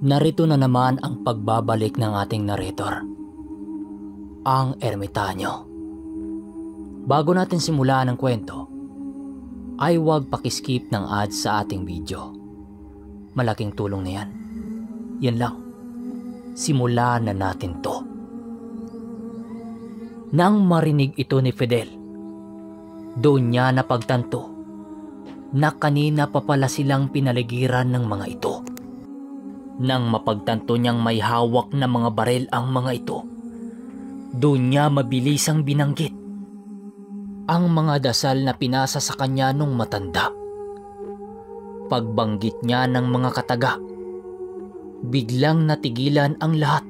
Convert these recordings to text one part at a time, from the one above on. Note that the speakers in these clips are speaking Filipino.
Narito na naman ang pagbabalik ng ating narrator, ang ermitanyo. Bago natin simulan ang kwento, ay huwag pakiskip ng ads sa ating video. Malaking tulong na yan. Yan lang. Simulan na natin to. Nang marinig ito ni Fidel, doon niya napagtanto na kanina pa pala silang pinaligiran ng mga ito. Nang mapagtanto niyang may hawak na mga baril ang mga ito, doon niya mabilisang binanggit ang mga dasal na pinasa sa kanya nung matanda. Pagbanggit niya ng mga kataga, biglang natigilan ang lahat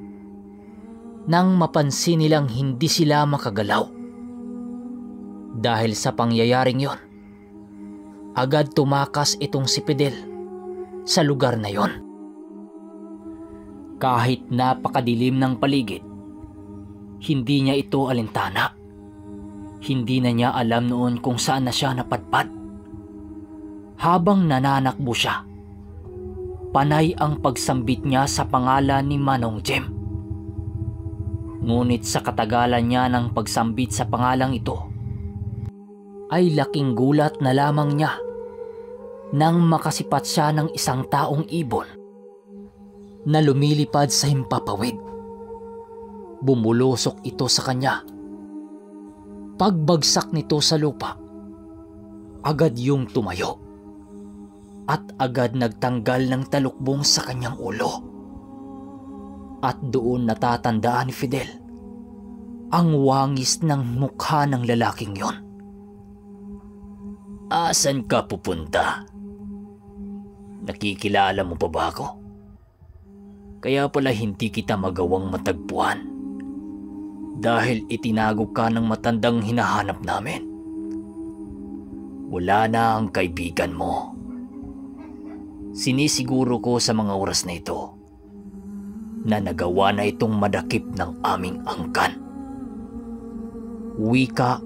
nang mapansin nilang hindi sila makagalaw. Dahil sa pangyayaring yon, agad tumakas itong si Fidel sa lugar na yon. Kahit napakadilim ng paligid, hindi niya ito alintana. Hindi na niya alam noon kung saan na siya napadpad. Habang nananakbo siya, panay ang pagsambit niya sa pangalan ni Manong Jem. Ngunit sa katagalan niya ng pagsambit sa pangalang ito, ay laking gulat na lamang niya nang makasipat siya ng isang taong ibon na lumilipad sa himpapawid. Bumulusok ito sa kanya. Pagbagsak nito sa lupa, agad yung tumayo at agad nagtanggal ng talukbong sa kanyang ulo. At doon natatandaan ni Fidel ang wangis ng mukha ng lalaking yon. "Asan ka pupunta? Nakikilala mo pa ba ako? Kaya pala hindi kita magawang matagpuan dahil itinago ka ng matandang hinahanap namin. Wala na ang kaibigan mo. Sinisiguro ko sa mga oras na ito na nagawa na itong madakip ng aming angkan." Wika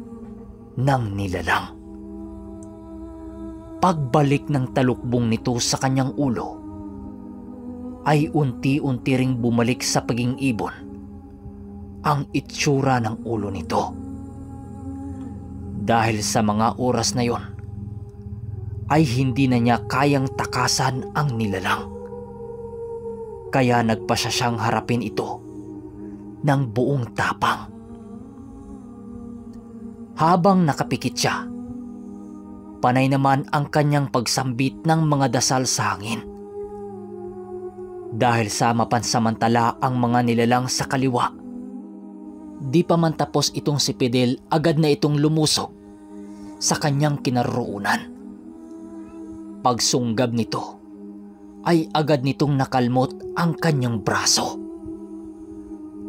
ng nilalang. Pagbalik ng talukbong nito sa kanyang ulo, ay unti-unti ring bumalik sa paging ibon ang itsura ng ulo nito. Dahil sa mga oras na yon, ay hindi na niya kayang takasan ang nilalang. Kaya nagpasya siyang harapin ito ng buong tapang. Habang nakapikit siya, panay naman ang kanyang pagsambit ng mga dasal sa hangin. Dahil sa mapansamantala ang mga nilalang sa kaliwa, di pa man tapos itong si Fidel, agad na itong lumusog sa kanyang kinaroroonan. Pagsunggab nito, ay agad nitong nakalmot ang kanyang braso.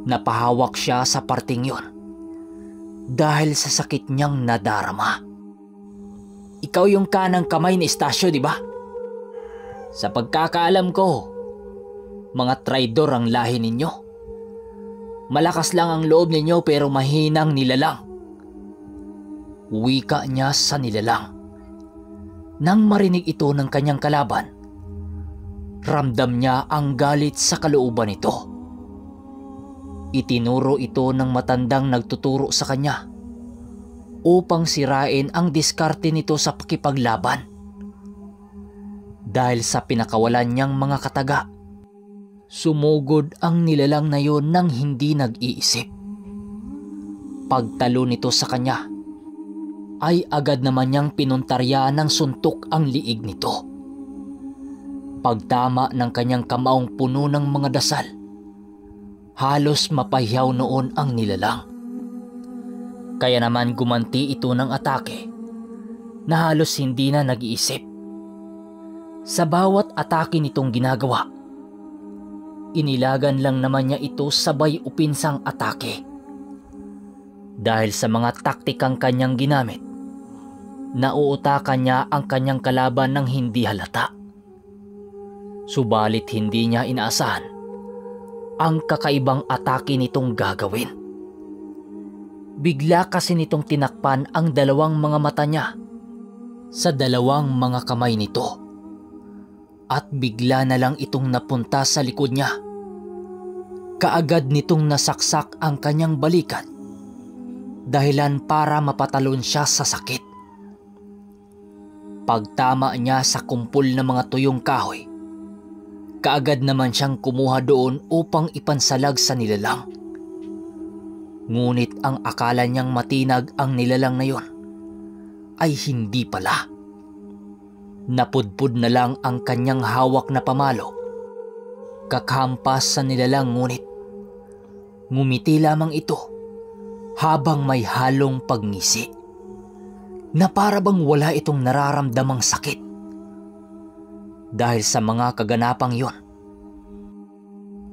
Napahawak siya sa parting yon dahil sa sakit niyang nadarama. "Ikaw yung kanang kamay ni Estacio, di ba? Sa pagkakaalam ko, mga traidor ang lahi ninyo. Malakas lang ang loob ninyo pero mahinang nilalang." Wika niya sa nilalang. Nang marinig ito ng kanyang kalaban, ramdam niya ang galit sa kalooban nito. Itinuro ito ng matandang nagtuturo sa kanya upang sirain ang diskarte nito sa pakipaglaban. Dahil sa pinakawalan niyang mga kataga, sumugod ang nilalang na yon nang hindi nag-iisip. Pagtalo nito sa kanya, ay agad naman niyang pinuntarya ng suntok ang liig nito. Pagtama ng kanyang kamaong puno ng mga dasal, halos mapahiyaw noon ang nilalang. Kaya naman gumanti ito ng atake na halos hindi na nag-iisip. Sa bawat atake nitong ginagawa, inilagan lang naman niya ito sabay upinsang atake. Dahil sa mga taktikang kanyang ginamit, nauutakan niya ang kanyang kalaban ng hindi halata. Subalit hindi niya inaasahan ang kakaibang atake nitong gagawin. Bigla kasi nitong tinakpan ang dalawang mga mata niya sa dalawang mga kamay nito. at bigla na lang itong napunta sa likod niya. Kaagad nitong nasaksak ang kanyang balikat, dahilan para mapatalon siya sa sakit. Pagtama niya sa kumpol ng mga tuyong kahoy, kaagad naman siyang kumuha doon upang ipansalag sa nilalang. Ngunit ang akala niyang matinag ang nilalang na yon ay hindi pala. Napudpud na lang ang kanyang hawak na pamalo. Kakhampas sa nilalang, ngunit ngumiti lamang ito habang may halong pagngisi na para bang wala itong nararamdamang sakit. Dahil sa mga kaganapang yon,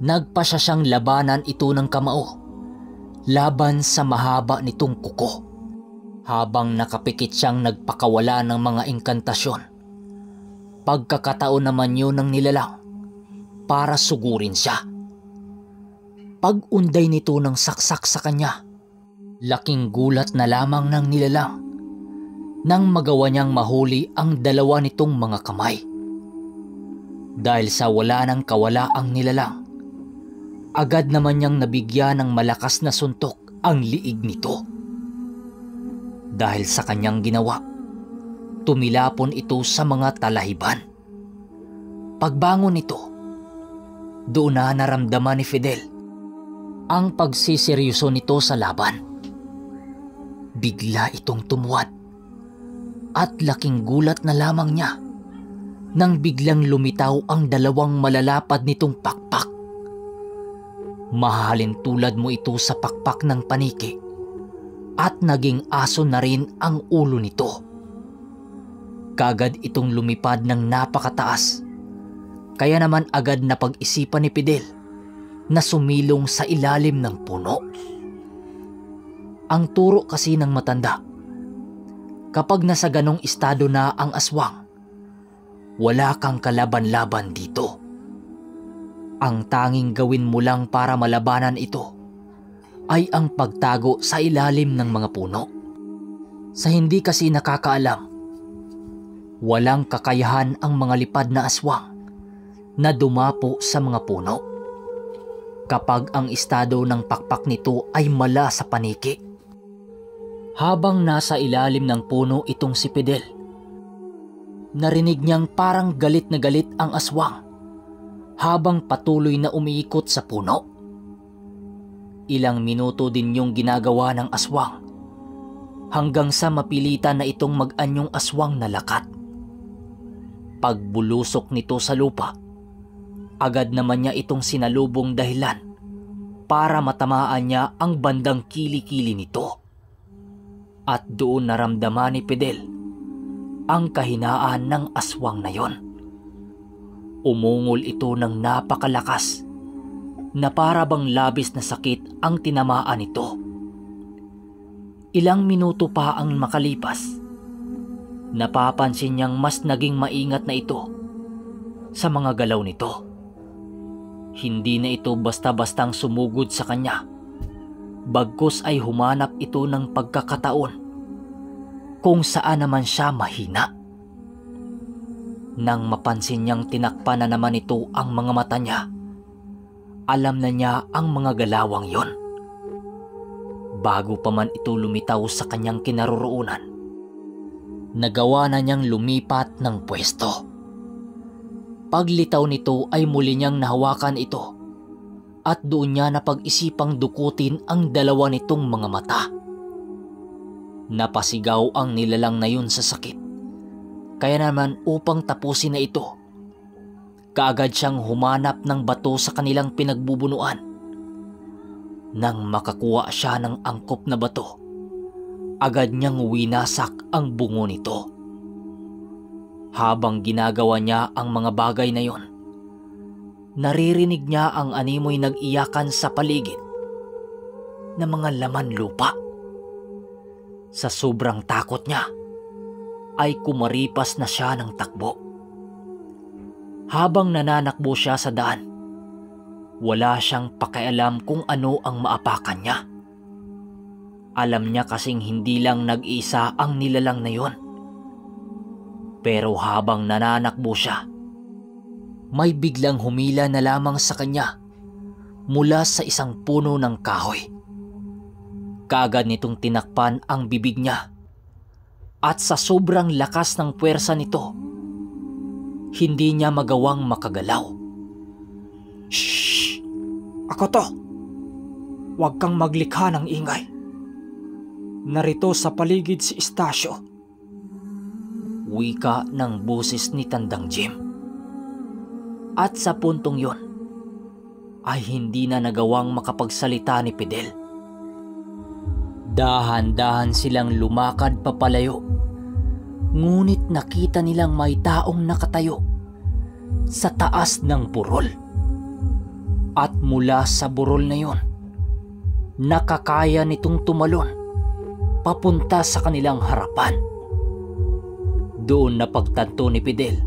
nagpa siya siyang labanan ito ng kamao laban sa mahaba nitong kuko, habang nakapikit siyang nagpakawala ng mga inkantasyon. Pagkakataon naman yun ng nilalang para sugurin siya. Pag-unday nito ng saksak sa kanya, laking gulat na lamang ng nilalang nang magawa niyang mahuli ang dalawa nitong mga kamay. Dahil sa wala ng kawala ang nilalang, agad naman niyang nabigyan ng malakas na suntok ang liig nito. Dahil sa kanyang ginawa, tumilapon ito sa mga talahiban. Pagbangon nito, doon na naramdaman ni Fidel ang pagsiseryoso nito sa laban. Bigla itong tumuwad at laking gulat na lamang niya nang biglang lumitaw ang dalawang malalapad nitong pakpak. Mahalin tulad mo ito sa pakpak ng paniki at naging aso na rin ang ulo nito. Kagad itong lumipad ng napakataas, kaya naman agad na pag-isipan ni Fidel na sumilong sa ilalim ng puno. Ang turo kasi ng matanda, kapag nasa ganong estado na ang aswang, wala kang kalaban-laban dito. Ang tanging gawin mo lang para malabanan ito ay ang pagtago sa ilalim ng mga puno. Sa hindi kasi nakakaalam, walang kakayahan ang mga lipad na aswang na dumapo sa mga puno kapag ang estado ng pakpak nito ay mala sa paniki. Habang nasa ilalim ng puno itong si Fidel, narinig niyang parang galit na galit ang aswang habang patuloy na umiikot sa puno. Ilang minuto din yung ginagawa ng aswang hanggang sa mapilitan na itong mag-anyong aswang na lakat. Pagbulusok nito sa lupa, agad naman niya itong sinalubong dahilan para matamaan niya ang bandang kili-kili nito. At doon naramdaman ni Fidel ang kahinaan ng aswang na yon. Umungol ito ng napakalakas na para bang labis na sakit ang tinamaan nito. Ilang minuto pa ang makalipas, napapansin niyang mas naging maingat na ito sa mga galaw nito. Hindi na ito basta-bastang sumugod sa kanya, bagkus ay humanap ito ng pagkakataon kung saan naman siya mahina. Nang mapansin niyang tinakpan na naman ito ang mga mata niya, alam na niya ang mga galawang yon. Bago pa man ito lumitaw sa kanyang kinaroroonan, nagawa na niyang lumipat ng pwesto. Paglitaw nito ay muli niyang nahawakan ito at doon niya napag-isipang dukutin ang dalawa nitong mga mata. Napasigaw ang nilalang na yun sa sakit, kaya naman upang tapusin na ito, kaagad siyang humanap ng bato sa kanilang pinagbubunuan. Nang makakuha siya ng angkop na bato, agad niyang winasak ang bungo nito. Habang ginagawa niya ang mga bagay na yon, naririnig niya ang animoy nag-iyakan sa paligid na mga laman lupa. Sa sobrang takot niya, ay kumaripas na siya ng takbo. Habang nananakbo siya sa daan, wala siyang pakialam kung ano ang maapakan niya. Alam niya kasing hindi lang nag-iisa ang nilalang na yon. Pero habang nananakbo siya, may biglang humila na lamang sa kanya mula sa isang puno ng kahoy. Kaagad nitong tinakpan ang bibig niya at sa sobrang lakas ng puwersa nito, hindi niya magawang makagalaw. Shh! Ako to! Huwag kang maglikha ng ingay. Narito sa paligid si Istasyo. Wika ng boses ni Tandang Jim. At sa puntong yon, ay hindi na nagawang makapagsalita ni Fidel. Dahan-dahan silang lumakad papalayo, ngunit nakita nilang may taong nakatayo sa taas ng burol. At mula sa burol na yon, nakakaya nitong tumalon papunta sa kanilang harapan. Doon napagtanto ni Fidel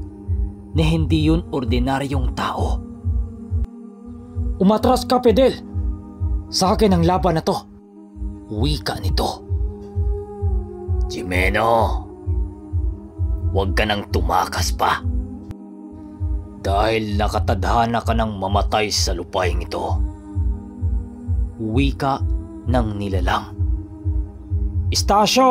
na hindi yun ordinaryong tao. Umatras ka, Fidel! Sa akin ang laban na to. Wika nito. Jimeno, huwag ka nang tumakas pa. Dahil nakatadhana ka ng mamatay sa lupaing ito. Wika ng nilalang. Istasyo!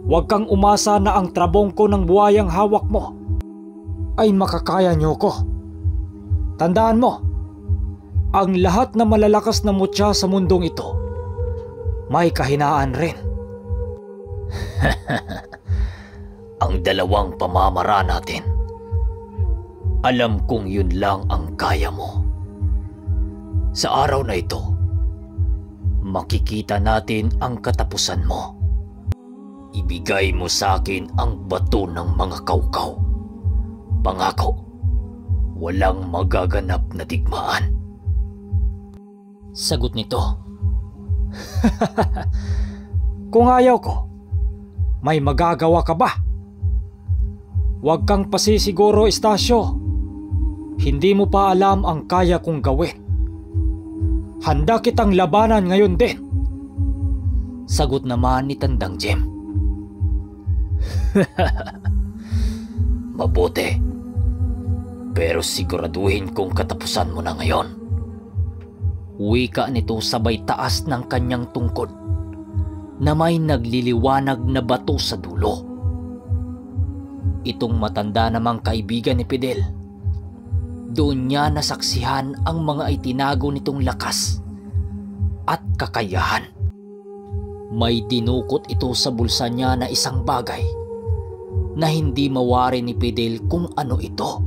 Huwag kang umasa na ang trabongko ng buhayang hawak mo ay makakaya niyo ko. Tandaan mo, ang lahat na malalakas na mutya sa mundong ito may kahinaan rin. Ang dalawang pamamara natin, alam kong yun lang ang kaya mo. Sa araw na ito, makikita natin ang katapusan mo. Ibigay mo sa akin ang bato ng mga kaukaw. Pangako, walang magaganap na digmaan. Sagot nito. Kung ayaw ko, may magagawa ka ba? Huwag kang pasisiguro, Istasyo. Hindi mo pa alam ang kaya kong gawin. Handa kitang labanan ngayon din. Sagot naman ni Tandang Jim. Mabuti. Pero siguraduhin kong katapusan mo na ngayon. Wika nito sabay taas ng kanyang tungkod na may nagliliwanag na bato sa dulo. Itong matanda namang kaibigan ni Fidel, doon niya nasaksihan ang mga itinago nitong lakas at kakayahan. May dinukot ito sa bulsa niya na isang bagay na hindi mawari ni Fidel kung ano ito.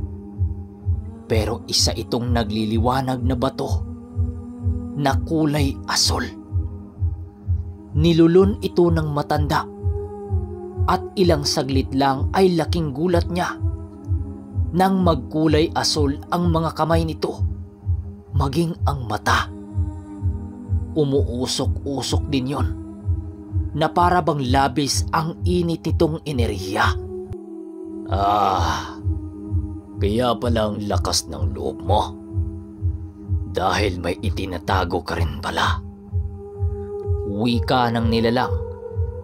Pero isa itong nagliliwanag na bato na kulay asol. Nilulun ito ng matanda at ilang saglit lang ay laking gulat niya nang magkulay asol ang mga kamay nito, maging ang mata. Umuusok-usok din yon na para bang labis ang init nitong enerhiya. Kaya palang lakas ng loob mo. Dahil may itinatago ka rin pala. Wika ng nilalang,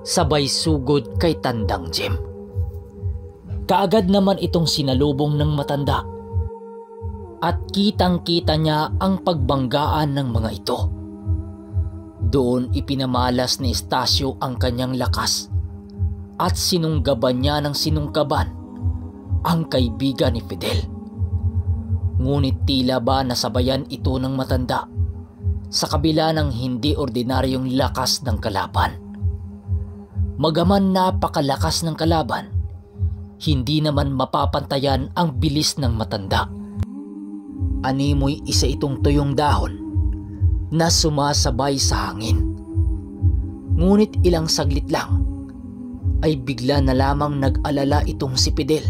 sabay sugod kay Tandang Jim. Kaagad naman itong sinalubong ng matanda at kitang-kita niya ang pagbanggaan ng mga ito. Doon ipinamalas ni Istasyo ang kanyang lakas at sinunggaban niya ng sinungkaban ang kaibigan ni Fidel. Ngunit tila ba nasabayan ito ng matanda sa kabila ng hindi ordinaryong lakas ng kalaban. Magaman napakalakas ng kalaban, hindi naman mapapantayan ang bilis ng matanda. Animoy isa itong tuyong dahon na sumasabay sa hangin. Ngunit ilang saglit lang ay bigla na lamang nag-alala itong si Fidel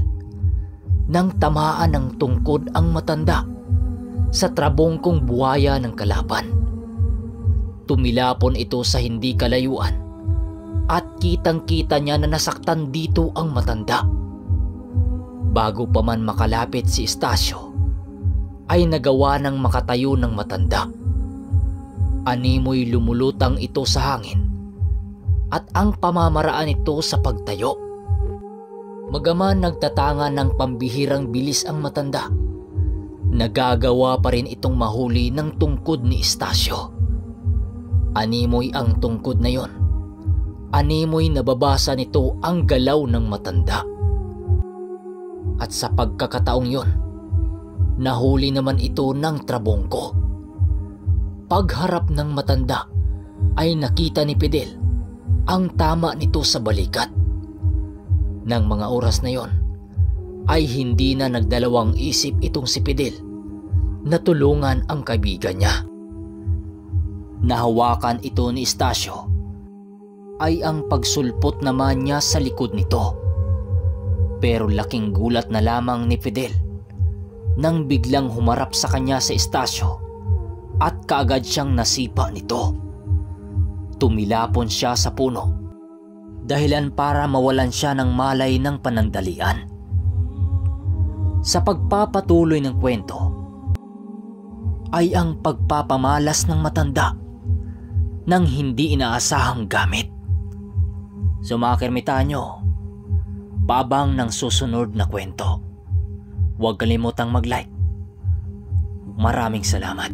nang tamaan ng tungkod ang matanda sa trabongkong buhaya ng kalaban. Tumilapon ito sa hindi kalayuan at kitang-kita niya na nasaktan dito ang matanda. Bago pa man makalapit si Istasyo, ay nagawa ng makatayo ng matanda. Animoy lumulutang ito sa hangin at ang pamamaraan nito sa pagtayo, Magaman nagtatanga ng pambihirang bilis ang matanda, nagagawa pa rin itong mahuli ng tungkod ni Estacio. Animoy ang tungkod na yon. Animoy nababasa nito ang galaw ng matanda. At sa pagkakataong yon, nahuli naman ito ng trabongko. Pagharap ng matanda ay nakita ni Fidel ang tama nito sa balikat. Nang mga oras na yon ay hindi na nagdalawang isip itong si Fidel na tulungan ang kaibigan niya. Nahawakan ito ni Estacio ay ang pagsulpot naman niya sa likod nito. Pero laking gulat na lamang ni Fidel nang biglang humarap sa kanya si Estacio at kaagad siyang nasipa nito. Tumilapon siya sa puno, dahilan para mawalan siya ng malay ng panandalian. Sa pagpapatuloy ng kwento ay ang pagpapamalas ng matanda ng hindi inaasahang gamit. Sumakirmitanyo, pabang ng susunod na kwento. Huwag kalimutang mag-like. Maraming salamat.